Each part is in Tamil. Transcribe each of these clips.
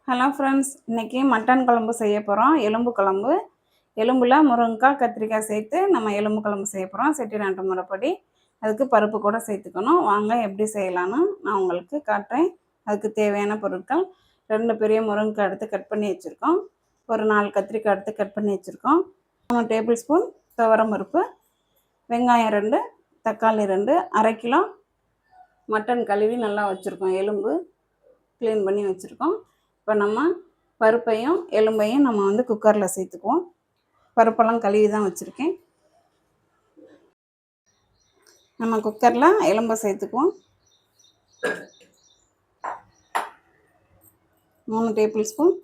ஹலோ ஃப்ரெண்ட்ஸ், இன்றைக்கி மட்டன் குழம்பு செய்ய போகிறோம். எலும்பு குழம்பு. எலும்பில் முருங்கைக்காய் கத்திரிக்காய் சேர்த்து நம்ம எலும்பு குழம்பு செய்ய போகிறோம். செட்டிநாட்டு முறைப்படி. அதுக்கு பருப்பு கூட சேர்த்துக்கணும். வாங்க எப்படி செய்யலான்னு நான் உங்களுக்கு காட்டுறேன். அதுக்கு தேவையான பொருட்கள்: 2 பெரிய முருங்கைக்காய் எடுத்து கட் பண்ணி வச்சுருக்கோம். ஒரு 4 கத்திரிக்காய் எடுத்து கட் பண்ணி வச்சுருக்கோம். 3 டேபிள் ஸ்பூன் துவரம் பருப்பு, வெங்காயம் 2, தக்காளி 2, 1/2 கிலோ மட்டன் கழுவி நல்லா வச்சுருக்கோம். எலும்பு க்ளீன் பண்ணி வச்சுருக்கோம். இப்போ நம்ம பருப்பையும் எலும்பையும் நம்ம குக்கரில் சேர்த்துக்குவோம். பருப்பெல்லாம் கழுவி தான் வச்சுருக்கேன். நம்ம குக்கரில் எலும்பை சேர்த்துக்குவோம். 3 டேபிள் ஸ்பூன்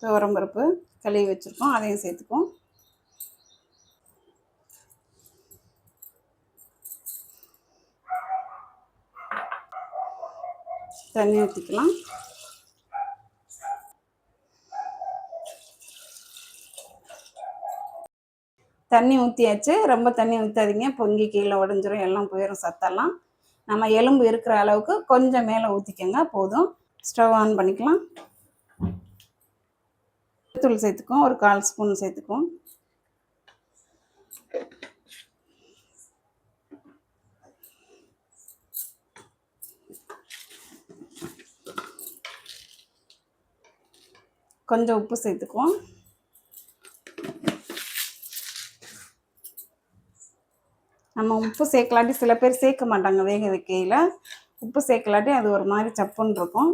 துவரம் பருப்பு கழுவி வச்சுருக்கோம், அதையும் சேர்த்துக்குவோம். தண்ணி ஊற்றிக்கலாம். தண்ணி ஊற்றியாச்சு. ரொம்ப தண்ணி ஊற்றாதீங்க, பொங்கி கீழே உடஞ்சிரும், எல்லாம் போயிடும் சத்தெல்லாம். நம்ம எலும்பு இருக்கிற அளவுக்கு கொஞ்சம் மேலே ஊற்றிக்கோங்க, போதும். ஸ்டவ் ஆன் பண்ணிக்கலாம். தூள் சேர்த்துக்குவோம். ஒரு 1/4 ஸ்பூன் சேர்த்துக்குவோம். கொஞ்சம் உப்பு சேர்த்துக்குவோம். நம்ம உப்பு சேர்க்கலாட்டி சில பேர் சேர்க்க மாட்டாங்க வேக வைக்கையில். உப்பு சேர்க்கலாட்டி அது ஒரு மாதிரி சப்புன்னு இருக்கும்.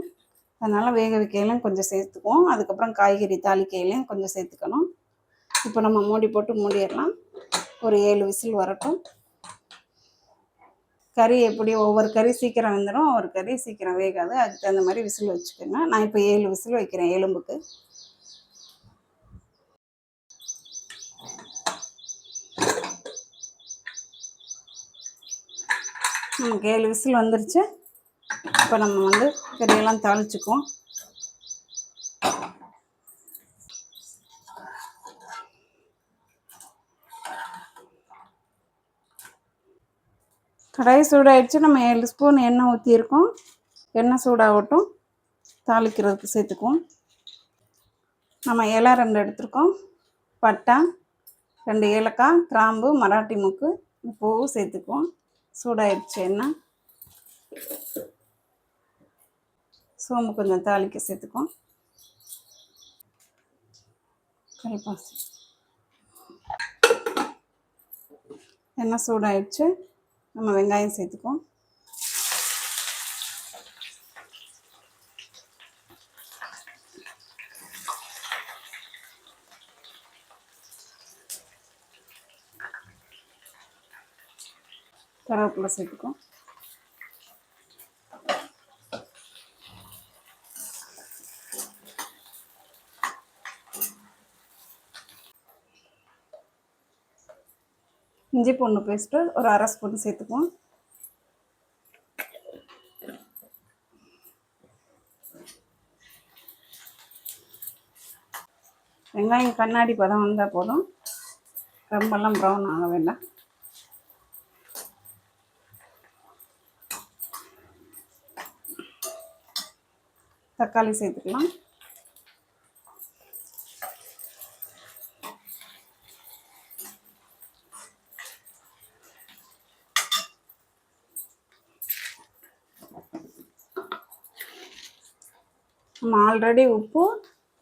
அதனால் வேக வைக்கையிலையும் கொஞ்சம் சேர்த்துக்குவோம். அதுக்கப்புறம் காய்கறி தாளிக்கையிலையும் கொஞ்சம் சேர்த்துக்கணும். இப்போ நம்ம மூடி போட்டு மூடிடலாம். ஒரு 7 விசில் வரட்டும். கறி எப்படி ஒவ்வொரு கறி சீக்கிரம் வந்துடும், ஒவ்வொரு கறி சீக்கிரம் வேகாது. அதுக்கு தகுந்த மாதிரி விசில் வச்சுக்கோங்க. நான் இப்போ 7 விசில் வைக்கிறேன் எலும்புக்கு. நமக்கு 7 விசில் வந்துருச்சு. இப்போ நம்ம கறியெல்லாம் தாளிச்சுக்குவோம். கடாய் சூடாகிடுச்சு. நம்ம 7 ஸ்பூன் எண்ணெய் ஊற்றியிருக்கோம். எண்ணெய் சூடாகட்டும். தாளிக்கிறதுக்கு சேர்த்துக்குவோம். நம்ம இலை 2 எடுத்துருக்கோம். பட்டை 2 ஏலக்காய், கிராம்பு, மராட்டி மூக்கு, பூவும் சேர்த்துக்குவோம். சூடாகிடுச்சு எண்ணெய். சோம்பு கொஞ்சம் தாளிக்க சேர்த்துக்குவோம். கல்பாசி. எண்ணெய் சூடாகிடுச்சு. நம்ம வெங்காயம் சேர்த்துக்குவோம். கருவேப்பிலை சேர்த்துக்குவோம். இஞ்சி பூண்டு பேஸ்ட்டு ஒரு 1/2 ஸ்பூன் சேர்த்துக்குவோம். வெங்காயம் கண்ணாடி பதம் வந்தால் போதும், ரொம்பலாம் ப்ரௌன் ஆக வேண்டாம். தக்காளி சேர்த்துக்கலாம். நம்ம ஆல்ரெடி உப்பு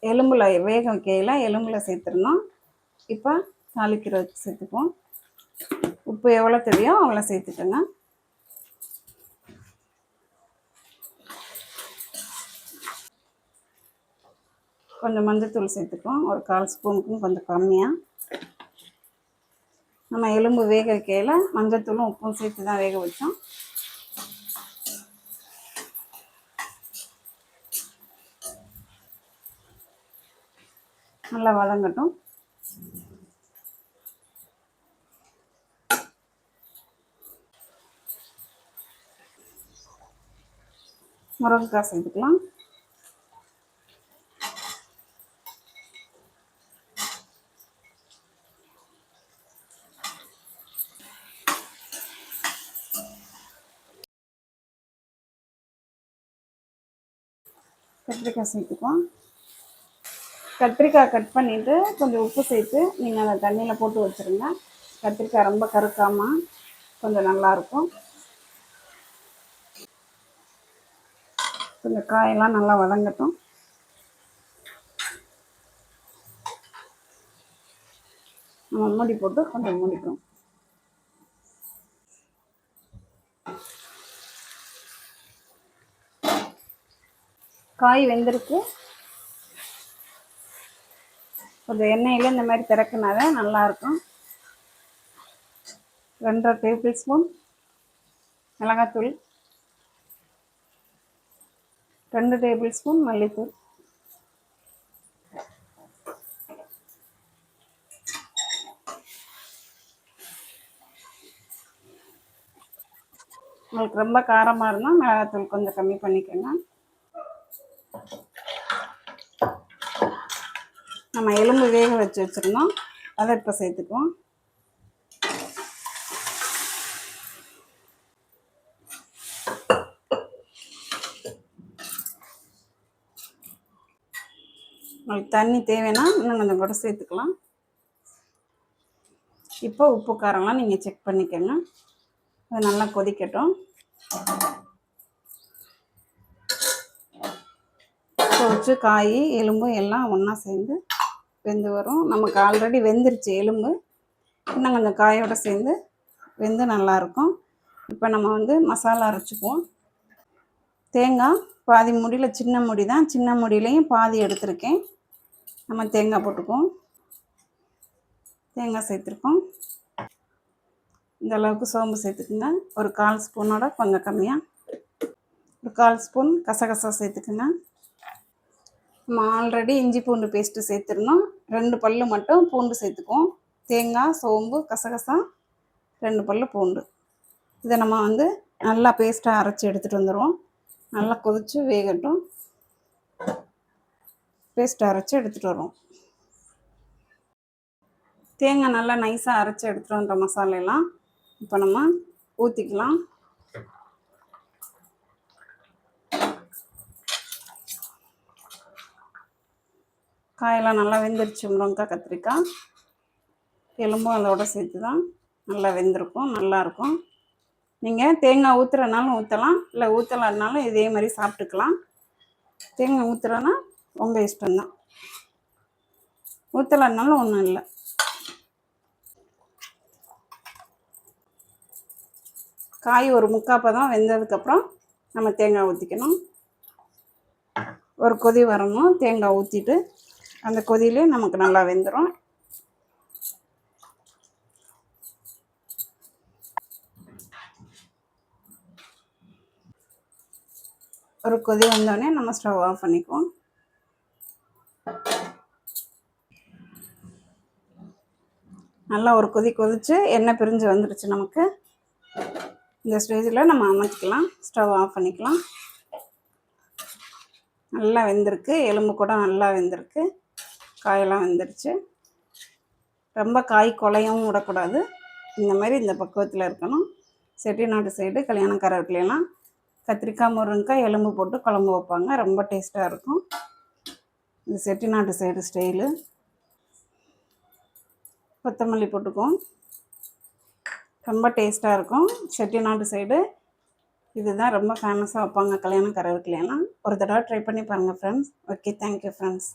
எலும்பில் வேக வைக்கையில் எலும்பில் சேர்த்துருந்தோம். இப்போ தாளிக்கிறதுக்கு சேர்த்துக்குவோம். உப்பு எவ்வளோ தேவையோ அவ்வளோ சேர்த்துக்கோங்க. கொஞ்சம் மஞ்சள்தூள் சேர்த்துக்குவோம். ஒரு 1/4 ஸ்பூனுக்கும் கொஞ்சம் கம்மியாக. நம்ம எலும்பு வேக வைக்கையில் மஞ்சள்தூளும் உப்பும் சேர்த்து தான் வேக வச்சோம். நல்லா வதங்கட்டும். முருங்கைக்காய் சேர்த்துக்கலாம். கத்திரிக்காய் சேர்த்துக்குவோம். கத்திரிக்காய் கட் பண்ணிவிட்டு கொஞ்சம் உப்பு சேர்த்து நீங்கள் அந்த தண்ணியில் போட்டு வச்சுருங்க. கத்திரிக்காய் ரொம்ப கருக்காமல் கொஞ்சம் நல்லாயிருக்கும். கொஞ்சம் காயெல்லாம் நல்லா வதங்கட்டும். நம்ம மூடி போட்டு கொஞ்சம் மூடிக்கும். காய் வெந்திருக்கு. கொஞ்சம் எண்ணெயில் இந்த மாதிரி திறக்குனாவே நல்லாயிருக்கும். 2 டேபிள் ஸ்பூன் மிளகாத்தூள், 2 டேபிள் ஸ்பூன் மல்லித்தூள், உங்களுக்கு ரொம்ப காரமாக இருந்தால் மிளகாத்தூள் கொஞ்சம் கம்மி பண்ணிக்கோங்க. நம்ம எலும்பு வேக வச்சு வச்சுருந்தோம், அதை இப்போ சேர்த்துக்குவோம். உங்களுக்கு தண்ணி தேவைன்னா இன்னும் கொஞ்சம் கூட சேர்த்துக்கலாம். இப்போ உப்பு காரம்லாம் நீங்கள் செக் பண்ணிக்கோங்க. அது நல்லா கொதிக்கட்டும். வச்சு காய் எலும்பு எல்லாம் ஒன்றா சேர்ந்து வெந்து வரும். நமக்கு ஆல்ரெடி வெந்துருச்சு எலும்பு, இன்னும் கொஞ்சம் காயோடு சேர்ந்து வெந்து நல்லாயிருக்கும். இப்போ நம்ம வந்து மசாலா அரைச்சிக்குவோம். தேங்காய் பாதி முடியில், சின்ன முடி தான், சின்ன முடியிலையும் பாதி எடுத்திருக்கேன். நம்ம தேங்காய் போட்டுக்குவோம். தேங்காய் சேர்த்துருக்கோம். இந்த அளவுக்கு சோம்பு சேர்த்துக்குங்க. ஒரு 1/4 ஸ்பூனோட கொஞ்சம் கம்மியாக ஒரு 1/4 ஸ்பூன் கசகசா சேர்த்துக்குங்க. நம்ம ஆல்ரெடி இஞ்சி பூண்டு பேஸ்ட்டு சேர்த்துருந்தோம். 2 பல்லு மட்டும் பூண்டு சேர்த்துக்குவோம். தேங்காய், சோம்பு, கசகசா, 2 பல்லு பூண்டு. இதை நம்ம வந்து நல்லா பேஸ்ட்டாக அரைச்சி எடுத்துகிட்டு வந்துடுவோம். நல்லா கொதித்து வேகட்டும். பேஸ்ட்டை அரைச்சி எடுத்துகிட்டு வருவோம். தேங்காய் நல்லா நைஸாக அரைச்சி எடுத்துகிட்டு வந்த மசாலையெல்லாம் இப்போ நம்ம ஊற்றிக்கலாம். காயெல்லாம் நல்லா வெந்துருச்சு. முருங்கைக்காய், கத்திரிக்காய், எலும்பும் அதோட சேர்த்து தான் நல்லா வெந்திருக்கும், நல்லாயிருக்கும். நீங்கள் தேங்காய் ஊற்றுறனாலும் ஊற்றலாம், இல்லை ஊற்றலான்னாலும் இதே மாதிரி சாப்பிட்டுக்கலாம். தேங்காய் ஊற்றுறனா உங்கள் இஷ்டம்தான், ஊற்றலான்னாலும் ஒன்றும் இல்லை. காய் ஒரு 3/4 பதம் வெந்ததுக்கப்புறம் நம்ம தேங்காய் ஊற்றிக்கணும். ஒரு கொதி வரணும். தேங்காய் ஊற்றிட்டு அந்த கொதியிலே நமக்கு நல்லா வெந்துடும். ஒரு கொதி வந்தோடனே நம்ம ஸ்டவ் ஆஃப் பண்ணிக்குவோம். நல்லா ஒரு கொதி கொதித்து எண்ணெய் பிரிஞ்சு வந்துடுச்சு நமக்கு. இந்த ஸ்டேஜில் நம்ம அமைச்சிக்கலாம், ஸ்டவ் ஆஃப் பண்ணிக்கலாம். நல்லா வெந்திருக்கு. எலும்பு கூட நல்லா வெந்திருக்கு. காயெல்லாம் வெந்துருச்சு. ரொம்ப காய் குழையவும் விடக்கூடாது. இந்த மாதிரி இந்த பக்குவத்தில் இருக்கணும். செட்டிநாடு சைடு கல்யாணக்கார வீட்லையெல்லாம் கத்திரிக்காய், முருங்கைக்காய், எலும்பு போட்டு குழம்பு வைப்பாங்க. ரொம்ப டேஸ்ட்டாக இருக்கும். இது செட்டிநாடு சைடு ஸ்டைலு. கொத்தமல்லி போட்டுக்குவோம். ரொம்ப டேஸ்ட்டாக இருக்கும். செட்டிநாடு சைடு இதுதான் ரொம்ப ஃபேமஸாக வைப்பாங்க கல்யாணக்கார வீட்லையெல்லாம். ஒரு தடவை ட்ரை பண்ணி பாருங்கள் ஃப்ரெண்ட்ஸ். Okay, thank you friends.